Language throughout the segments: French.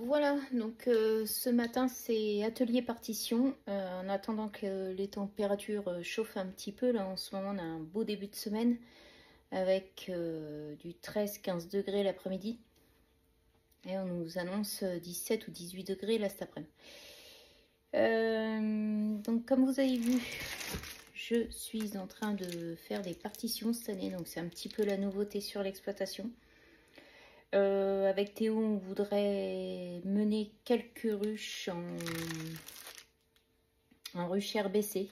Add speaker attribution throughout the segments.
Speaker 1: Voilà, donc ce matin c'est atelier partition, en attendant que les températures chauffent un petit peu. Là en ce moment on a un beau début de semaine avec du 13-15 degrés l'après-midi et on nous annonce 17 ou 18 degrés là cet après-midi. Donc comme vous avez vu, je suis en train de faire des partitions cette année, donc c'est un petit peu la nouveauté sur l'exploitation. Avec Théo, on voudrait mener quelques ruches en ruche RBC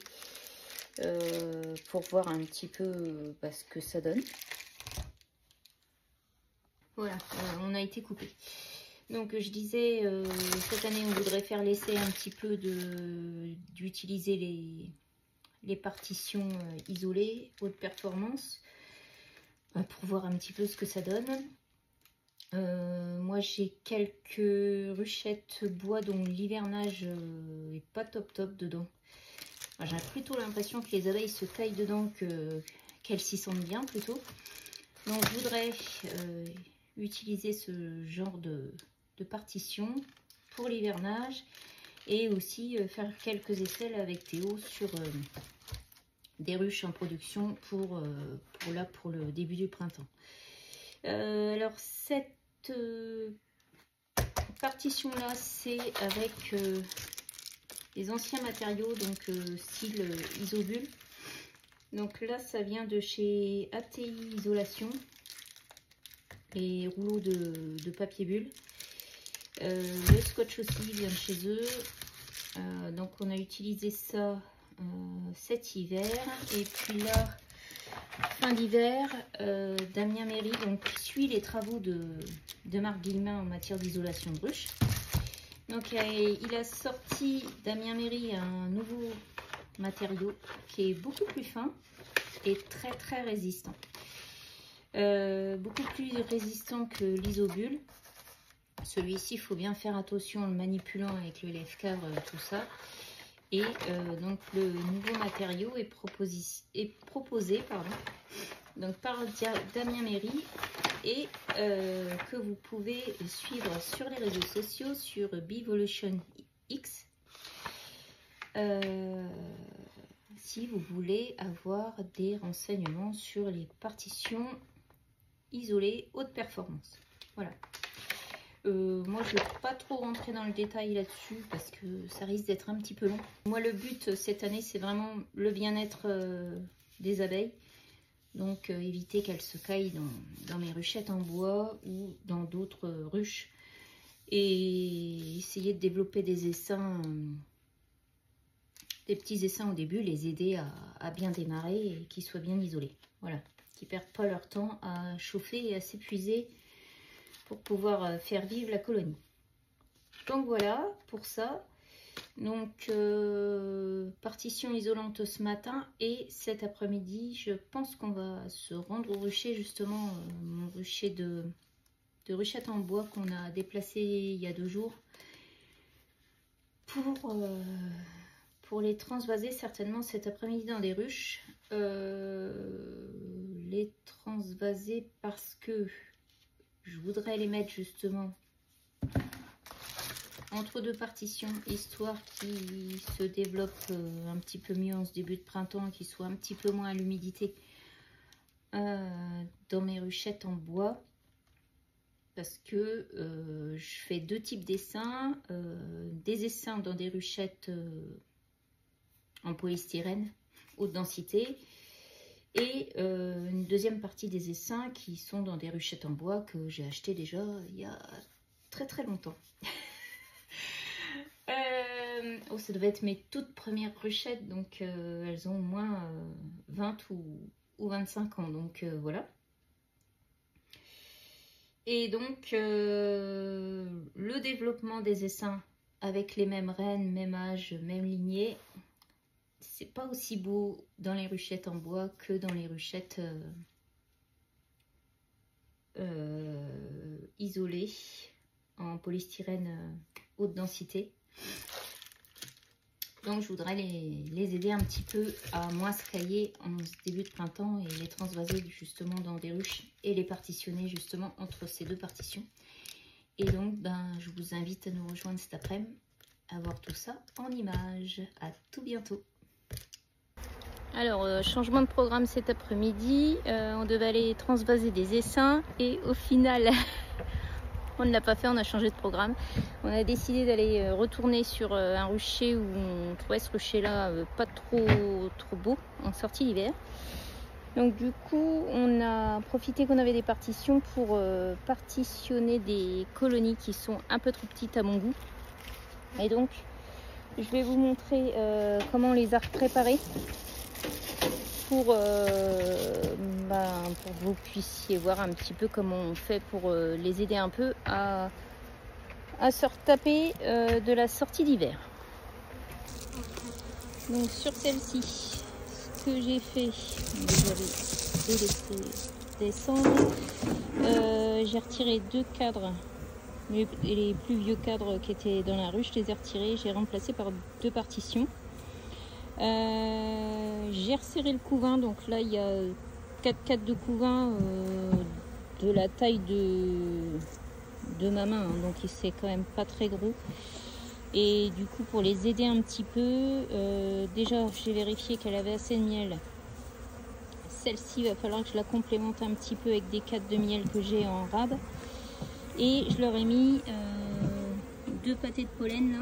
Speaker 1: pour voir un petit peu ce que ça donne. Voilà, on a été coupé. Donc je disais, cette année on voudrait faire l'essai un petit peu d'utiliser les partitions isolées, haute performance, pour voir un petit peu ce que ça donne. Moi j'ai quelques ruchettes bois dont l'hivernage est pas top dedans. J'ai plutôt l'impression que les abeilles se taillent dedans qu'elles s'y sentent bien plutôt. Donc je voudrais utiliser ce genre de partition pour l'hivernage et aussi faire quelques essais avec Théo sur des ruches en production pour le début du printemps. Alors cette partition là c'est avec les anciens matériaux, donc style isobule. Donc là ça vient de chez ATI Isolation, les rouleaux de papier bulle. Le scotch aussi vient de chez eux. Donc on a utilisé ça cet hiver, et puis là fin d'hiver, Damien Méry donc suit les travaux de Marc Guillemin en matière d'isolation de ruche. Donc il a sorti, Damien Méry, un nouveau matériau qui est beaucoup plus fin et très résistant. Beaucoup plus résistant que l'isobule. Celui-ci, il faut bien faire attention en le manipulant avec le lève-cave, tout ça. Et donc le nouveau matériau est proposé donc par Damien Méry, et que vous pouvez suivre sur les réseaux sociaux sur Bevolution X si vous voulez avoir des renseignements sur les partitions isolées haute performance. Voilà. Moi je ne vais pas trop rentrer dans le détail là-dessus parce que ça risque d'être un petit peu long. Moi le but cette année c'est vraiment le bien-être des abeilles. Donc éviter qu'elles se caillent dans mes ruchettes en bois ou dans d'autres ruches. Et essayer de développer des essaims, des petits essaims au début, les aider à bien démarrer et qu'ils soient bien isolés. Voilà, qu'ils ne perdent pas leur temps à chauffer et à s'épuiser pour pouvoir faire vivre la colonie. Donc voilà pour ça. Donc partition isolante ce matin, et cet après-midi je pense qu'on va se rendre au rucher, justement mon rucher de ruchettes en bois qu'on a déplacé il y a 2 jours pour les transvaser certainement cet après-midi dans des ruches. Les transvaser parce que je voudrais les mettre justement entre 2 partitions, histoire qu'ils se développent un petit peu mieux en ce début de printemps, qu'ils soient un petit peu moins à l'humidité dans mes ruchettes en bois. Parce que je fais 2 types d'essaims, des essaims dans des ruchettes en polystyrène haute densité, et une deuxième partie des essaims qui sont dans des ruchettes en bois que j'ai acheté déjà il y a très longtemps. Oh, ça devait être mes toutes premières ruchettes, donc elles ont au moins 20 ou 25 ans, donc voilà. Et donc le développement des essaims avec les mêmes reines, même âge, même lignée, c'est pas aussi beau dans les ruchettes en bois que dans les ruchettes isolées en polystyrène haute densité. Donc je voudrais les aider un petit peu à moins se cailler en ce début de printemps et les transvaser justement dans des ruches et les partitionner justement entre ces 2 partitions. Et donc, je vous invite à nous rejoindre cet après-midi, à voir tout ça en images. À tout bientôt. Alors, changement de programme cet après-midi. On devait aller transvaser des essaims et au final, on ne l'a pas fait, on a changé de programme. On a décidé d'aller retourner sur un rucher où on trouvait ce rucher-là pas trop beau en sortie d'hiver. Donc du coup, on a profité qu'on avait des partitions pour partitionner des colonies qui sont un peu trop petites à mon goût. Et donc, je vais vous montrer comment on les a préparées pour que vous puissiez voir un petit peu comment on fait pour les aider un peu à se retaper de la sortie d'hiver. Donc sur celle-ci, ce que j'ai fait, j'avais laissé descendre, j'ai retiré 2 cadres, les plus vieux cadres qui étaient dans la ruche, je les ai retirés, j'ai remplacé par 2 partitions. J'ai resserré le couvain, donc là il y a 4 cadres de couvain de la taille de ma main, hein, donc c'est quand même pas très gros. Et du coup, pour les aider un petit peu, déjà j'ai vérifié qu'elle avait assez de miel. Celle-ci, il va falloir que je la complémente un petit peu avec des cadres de miel que j'ai en rab. Et je leur ai mis 2 pâtés de pollen là,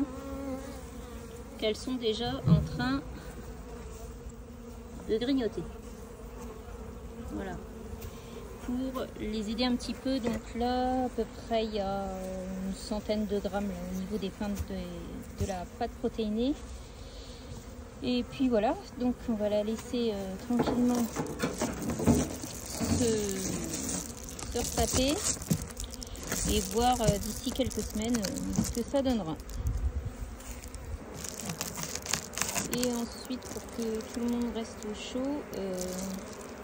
Speaker 1: qu'elles sont déjà en train de grignoter. Voilà. Pour les aider un petit peu, donc là à peu près il y a une centaine de grammes là, au niveau des feintes de la pâte protéinée. Et puis voilà, donc on va la laisser tranquillement se retaper et voir d'ici quelques semaines ce que ça donnera. Et ensuite, pour que tout le monde reste au chaud,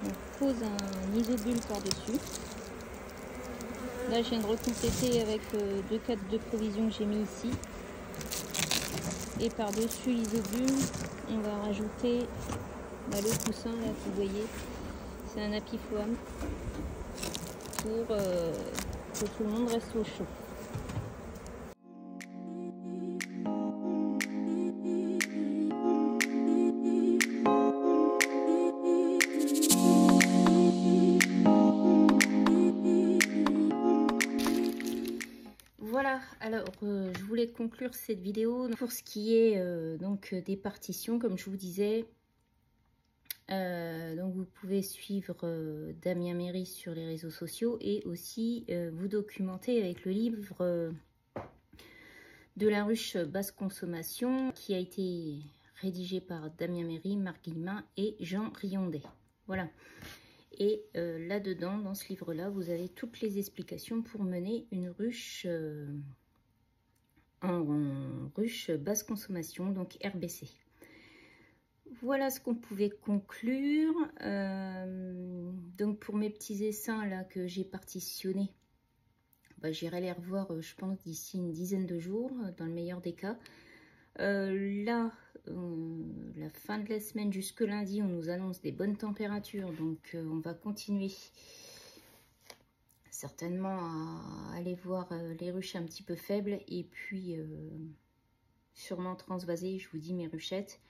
Speaker 1: on pose un isobule par-dessus. Là, je viens de recompléter avec 2 cadres de provision que j'ai mis ici. Et par-dessus l'isobule, on va rajouter le coussin là que vous voyez. C'est un apiphoam pour que tout le monde reste au chaud. Voilà, alors je voulais conclure cette vidéo pour ce qui est donc des partitions, comme je vous disais. Donc vous pouvez suivre Damien Méry sur les réseaux sociaux et aussi vous documenter avec le livre de la ruche basse consommation qui a été rédigé par Damien Méry, Marc Guillemin et Jean Riondet. Voilà. Et là-dedans, dans ce livre-là, vous avez toutes les explications pour mener une ruche en ruche basse consommation, donc RBC. Voilà ce qu'on pouvait conclure. Donc pour mes petits essaims là que j'ai partitionnés, j'irai les revoir, je pense, d'ici une dizaine de jours, dans le meilleur des cas. Là, la fin de la semaine jusque lundi, on nous annonce des bonnes températures, donc on va continuer certainement à aller voir les ruches un petit peu faibles et puis sûrement transvaser, je vous dis, mes ruchettes.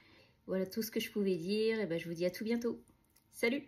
Speaker 1: Voilà tout ce que je pouvais dire, et je vous dis à tout bientôt. Salut!